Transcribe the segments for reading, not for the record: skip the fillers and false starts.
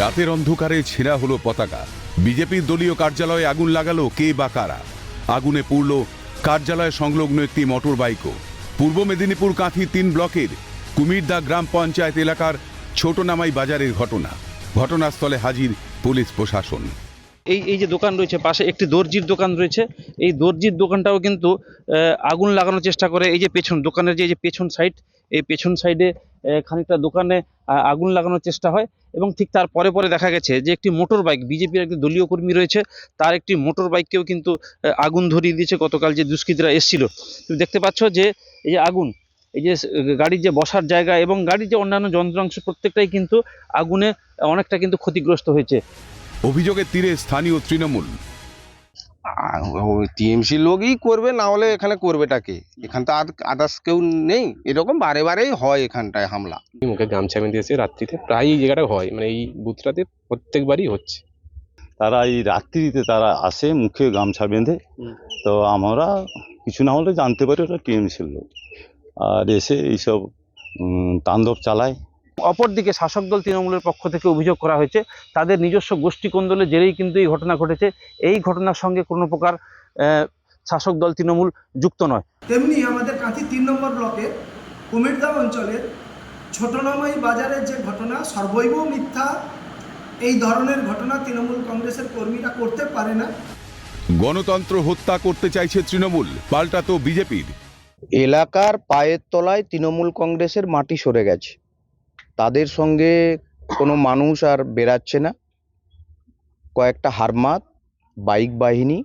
রাতের অন্ধকারে ছেঁড়া হলো পতাকা। বিজেপির দলীয় কার্যালয়ে আগুন লাগালো কে বা কারা? আগুনে পুড়ল কার্যালয় সংলগ্ন একটি মোটর বাইকও। পূর্ব মেদিনীপুর কাঁথি 3 ব্লকের কুমিরদা গ্রাম পঞ্চায়েত এলাকার ছোটনামাই বাজারের ঘটনা। ঘটনাস্থলে হাজির পুলিশ প্রশাসন। এই যে দোকান রয়েছে পাশে একটি দর্জির দোকান রয়েছে, এই দর্জির দোকানটাও কিন্তু আগুন লাগানোর চেষ্টা করে। এই যে পেছন দোকানের যে পেছন সাইড, এই পেছন সাইডে খানিকটা দোকানে আগুন লাগানোর চেষ্টা হয় এবং ঠিক তার পরে দেখা গেছে যে একটি মোটর বাইক, বিজেপির একটি দলীয় কর্মী রয়েছে, তার একটি মোটর বাইককেও কিন্তু আগুন ধরিয়ে দিয়েছে গতকাল যে দুষ্কৃতীরা এসেছিল। তুমি দেখতে পাচ্ছ যে এই যে আগুন, এই যে গাড়ির যে বসার জায়গা এবং গাড়ির যে অন্যান্য যন্ত্রাংশ প্রত্যেকটাই কিন্তু আগুনে অনেকটা কিন্তু ক্ষতিগ্রস্ত হয়েছে। অভিযোগের তীরে স্থানীয় তৃণমূল। টিএমসি লোকই করবে, না হলে এখানে করবেটাকে? এখান তো আদার্স কেউ নেই। এরকম বারে বারেই হয় এখানটায় হামলা। মুখে গামছা বেঁধে এসে রাত্রিতে প্রায় এই জায়গাটা হয়, মানে এই বুথটাতে প্রত্যেকবারই হচ্ছে। তারা এই রাত্রিতে তারা আসে মুখে গামছা বেঁধে, তো আমরা কিছু না হলে জানতে পারি ওটা টিএমসির লোক, আর এসে এইসব তাণ্ডব চালায়। অপরদিকে শাসক দল তৃণমূলের পক্ষ থেকে অভিযোগ করা হয়েছে তাদের নিজস্ব গোষ্ঠী কোন্দলের জেরেই কিন্তু এই ঘটনা ঘটেছে। এই ঘটনার সঙ্গে কোনো প্রকার শাসক দল তৃণমূল যুক্ত নয়। তেমনি আমাদের কাঁথি 3 নম্বর ব্লকে কুমিরদা অঞ্চলের ছোটনামাই বাজারের যে ঘটনা সর্বৈব মিথ্যা। এই ধরনের ঘটনা তৃণমূল কংগ্রেসের কর্মীরা করতে পারে না। গণতন্ত্র হত্যা করতে চাইছে তৃণমূল, পাল্টা তো বিজেপির। এলাকার পায়ের তলায় তৃণমূল কংগ্রেসের মাটি সরে গেছে। তাদের সঙ্গে কোনো মানুষ আর বেরাচ্ছে না। কয়েকটা হারমাত বাইক বাহিনী,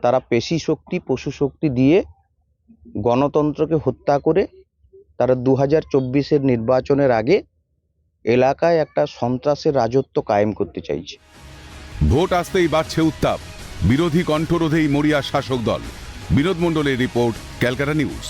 তারা পেশি শক্তি পশু শক্তি দিয়ে গণতন্ত্রকে হত্যা করে তারা 2024-এর নির্বাচনের আগে এলাকায় একটা সন্ত্রাসের রাজত্ব কায়েম করতে চাইছে। ভোট আসতেই বাড়ছে উত্তাপ, বিরোধী কণ্ঠরোধেই মরিয়া শাসক দল। বিনোদ মণ্ডলের রিপোর্ট, ক্যালকাটা নিউজ।